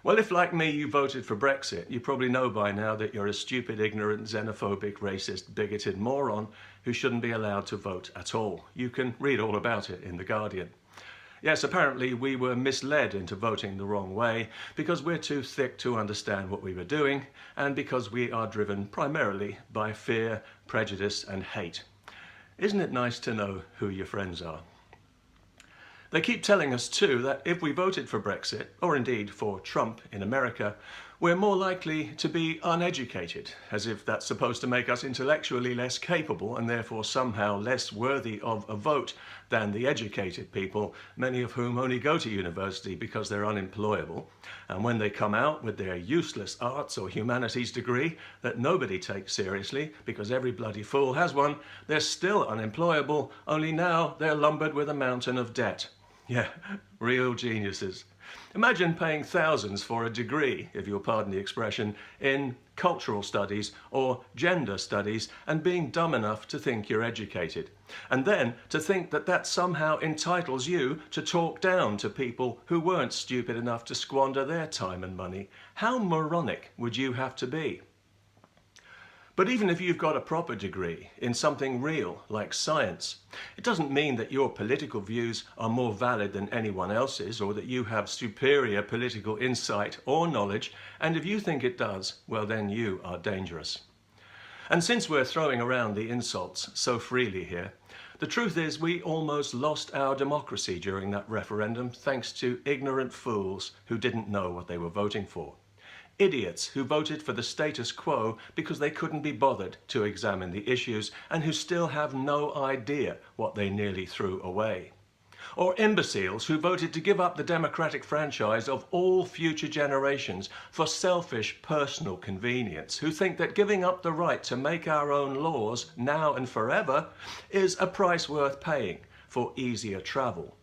Well, if like me you voted for Brexit, you probably know by now that you're a stupid, ignorant, xenophobic, racist, bigoted moron who shouldn't be allowed to vote at all. You can read all about it in The Guardian. Yes, apparently we were misled into voting the wrong way because we're too thick to understand what we were doing and because we are driven primarily by fear, prejudice and hate. Isn't it nice to know who your friends are? They keep telling us too that if we voted for Brexit, or indeed for Trump in America, we're more likely to be uneducated, as if that's supposed to make us intellectually less capable and therefore somehow less worthy of a vote than the educated people, many of whom only go to university because they're unemployable. And when they come out with their useless arts or humanities degree that nobody takes seriously because every bloody fool has one, they're still unemployable, only now they're lumbered with a mountain of debt. Yeah, real geniuses. Imagine paying thousands for a degree, if you'll pardon the expression, in cultural studies or gender studies and being dumb enough to think you're educated. And then to think that that somehow entitles you to talk down to people who weren't stupid enough to squander their time and money. How moronic would you have to be? But even if you've got a proper degree in something real, like science, it doesn't mean that your political views are more valid than anyone else's or that you have superior political insight or knowledge, and if you think it does, well then you are dangerous. And since we're throwing around the insults so freely here, the truth is we almost lost our democracy during that referendum thanks to ignorant fools who didn't know what they were voting for. Idiots who voted for the status quo because they couldn't be bothered to examine the issues and who still have no idea what they nearly threw away. Or imbeciles who voted to give up the democratic franchise of all future generations for selfish personal convenience, who think that giving up the right to make our own laws now and forever is a price worth paying for easier travel.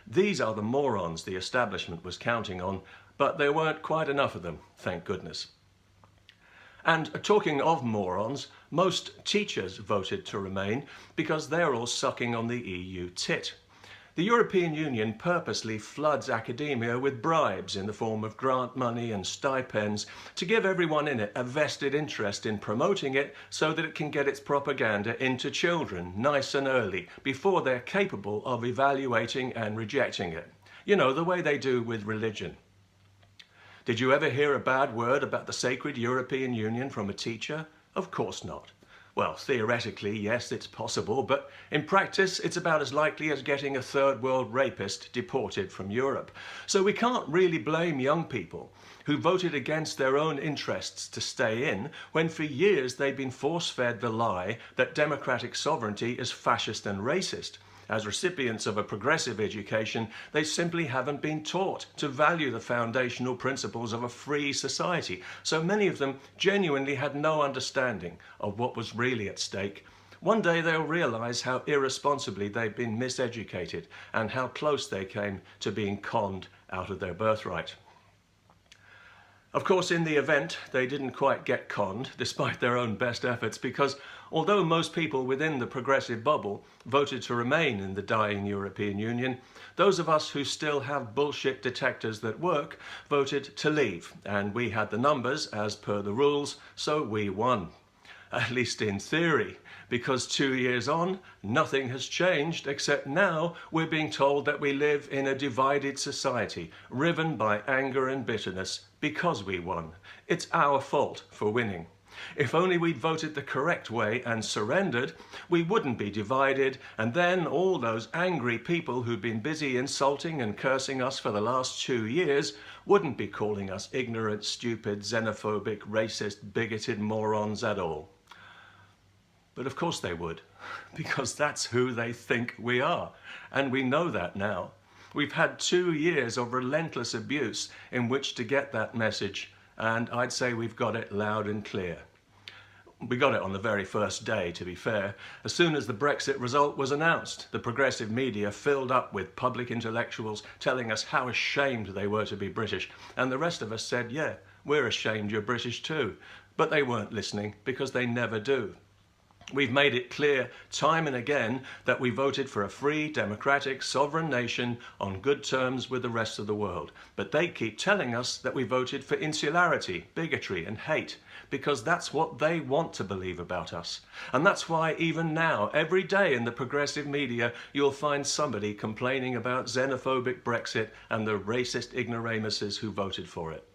These are the morons the establishment was counting on, but there weren't quite enough of them, thank goodness. And talking of morons, most teachers voted to remain because they're all sucking on the EU tit. The European Union purposely floods academia with bribes in the form of grant money and stipends to give everyone in it a vested interest in promoting it so that it can get its propaganda into children nice and early before they're capable of evaluating and rejecting it. You know, the way they do with religion. Did you ever hear a bad word about the sacred European Union from a teacher? Of course not. Well, theoretically, yes, it's possible, but in practice, it's about as likely as getting a third world rapist deported from Europe. So we can't really blame young people who voted against their own interests to stay in when for years they've been force-fed the lie that democratic sovereignty is fascist and racist. As recipients of a progressive education, they simply haven't been taught to value the foundational principles of a free society. So many of them genuinely had no understanding of what was really at stake. One day they'll realise how irresponsibly they've been miseducated and how close they came to being conned out of their birthright. Of course, in the event, they didn't quite get conned, despite their own best efforts, because although most people within the progressive bubble voted to remain in the dying European Union, those of us who still have bullshit detectors that work voted to leave, and we had the numbers as per the rules, so we won. At least in theory, because 2 years on, nothing has changed, except now we're being told that we live in a divided society, riven by anger and bitterness, because we won. It's our fault for winning. If only we'd voted the correct way and surrendered, we wouldn't be divided, and then all those angry people who've been busy insulting and cursing us for the last 2 years wouldn't be calling us ignorant, stupid, xenophobic, racist, bigoted morons at all. But of course they would, because that's who they think we are. And we know that now. We've had 2 years of relentless abuse in which to get that message, and I'd say we've got it loud and clear. We got it on the very first day, to be fair. As soon as the Brexit result was announced, the progressive media filled up with public intellectuals telling us how ashamed they were to be British, and the rest of us said, yeah, we're ashamed you're British too. But they weren't listening, because they never do. We've made it clear time and again that we voted for a free, democratic, sovereign nation on good terms with the rest of the world. But they keep telling us that we voted for insularity, bigotry and hate, because that's what they want to believe about us. And that's why even now, every day in the progressive media, you'll find somebody complaining about xenophobic Brexit and the racist ignoramuses who voted for it.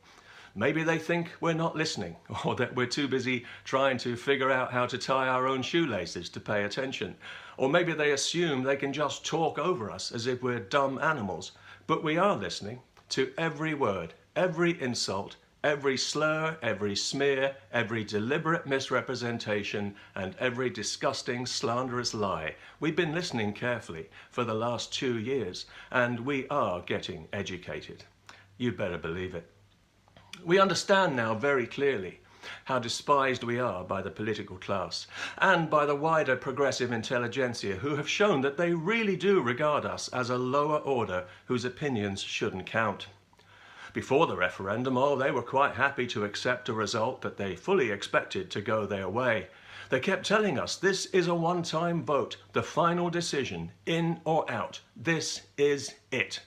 Maybe they think we're not listening, or that we're too busy trying to figure out how to tie our own shoelaces to pay attention. Or maybe they assume they can just talk over us as if we're dumb animals. But we are listening to every word, every insult, every slur, every smear, every deliberate misrepresentation, and every disgusting, slanderous lie. We've been listening carefully for the last 2 years, and we are getting educated. You'd better believe it. We understand now very clearly how despised we are by the political class and by the wider progressive intelligentsia, who have shown that they really do regard us as a lower order whose opinions shouldn't count. Before the referendum, they were quite happy to accept a result that they fully expected to go their way. They kept telling us this is a one-time vote, the final decision, in or out. This is it.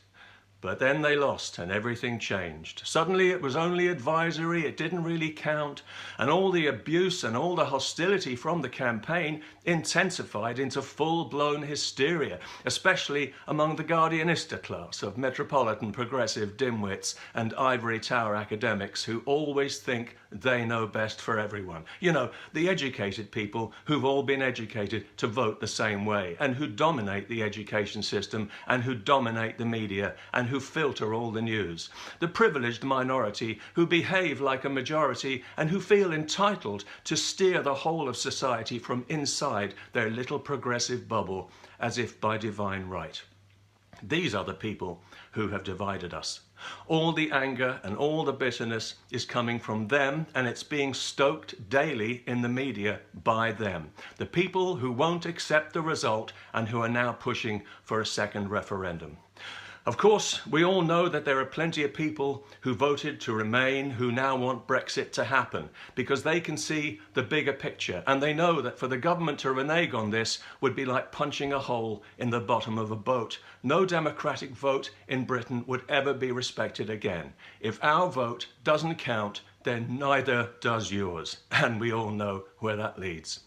But then they lost and everything changed. Suddenly it was only advisory, it didn't really count, and all the abuse and all the hostility from the campaign intensified into full-blown hysteria, especially among the Guardianista class of metropolitan progressive dimwits and ivory tower academics who always think they know best for everyone. You know, the educated people who've all been educated to vote the same way, and who dominate the education system, and who dominate the media, and who filter all the news. The privileged minority who behave like a majority and who feel entitled to steer the whole of society from inside their little progressive bubble as if by divine right. These are the people who have divided us. All the anger and all the bitterness is coming from them, and it's being stoked daily in the media by them. The people who won't accept the result and who are now pushing for a second referendum. Of course, we all know that there are plenty of people who voted to remain who now want Brexit to happen because they can see the bigger picture, and they know that for the government to renege on this would be like punching a hole in the bottom of a boat. No democratic vote in Britain would ever be respected again. If our vote doesn't count, then neither does yours, and we all know where that leads.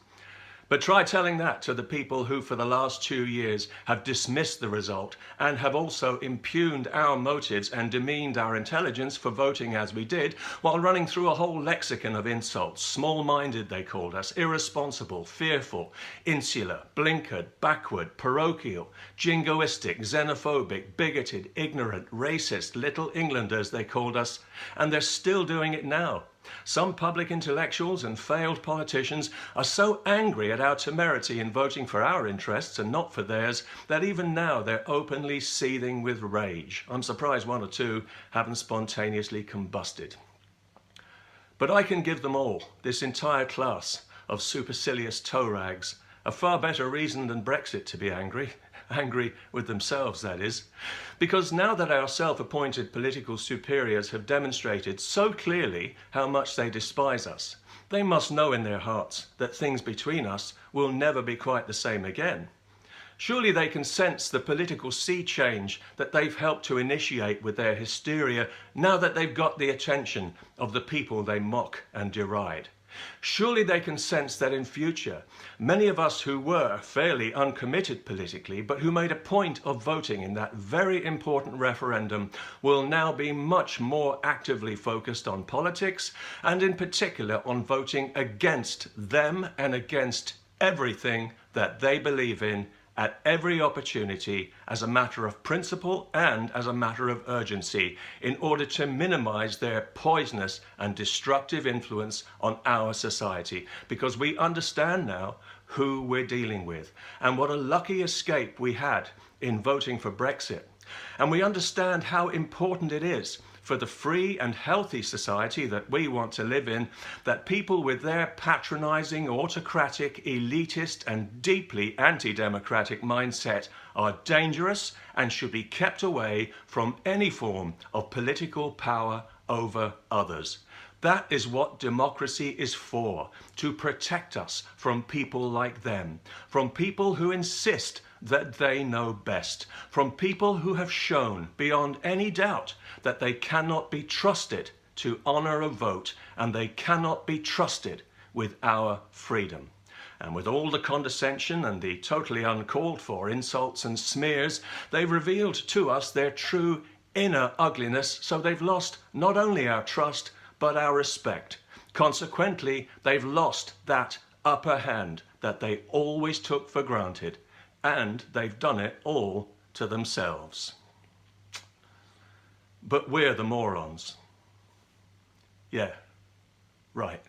But try telling that to the people who for the last 2 years have dismissed the result and have also impugned our motives and demeaned our intelligence for voting as we did, while running through a whole lexicon of insults. Small-minded, they called us, irresponsible, fearful, insular, blinkered, backward, parochial, jingoistic, xenophobic, bigoted, ignorant, racist, little Englanders, they called us, and they're still doing it now. Some public intellectuals and failed politicians are so angry at our temerity in voting for our interests and not for theirs that even now they're openly seething with rage. I'm surprised 1 or 2 haven't spontaneously combusted. But I can give them all, this entire class of supercilious toe rags, a far better reason than Brexit to be angry with themselves, that is. Because now that our self-appointed political superiors have demonstrated so clearly how much they despise us, they must know in their hearts that things between us will never be quite the same again. Surely they can sense the political sea change that they've helped to initiate with their hysteria now that they've got the attention of the people they mock and deride. Surely they can sense that in future, many of us who were fairly uncommitted politically, but who made a point of voting in that very important referendum, will now be much more actively focused on politics, and in particular on voting against them and against everything that they believe in at every opportunity as a matter of principle and as a matter of urgency, in order to minimize their poisonous and destructive influence on our society. Because we understand now who we're dealing with and what a lucky escape we had in voting for Brexit. And we understand how important it is for the free and healthy society that we want to live in, that people with their patronizing, autocratic, elitist and deeply anti-democratic mindset are dangerous and should be kept away from any form of political power over others. That is what democracy is for, to protect us from people like them, from people who insist that they know best, from people who have shown beyond any doubt that they cannot be trusted to honour a vote, and they cannot be trusted with our freedom. And with all the condescension and the totally uncalled for insults and smears, they've revealed to us their true inner ugliness, so they've lost not only our trust, but our respect. Consequently, they've lost that upper hand that they always took for granted, and they've done it all to themselves. But we're the morons. Yeah, right.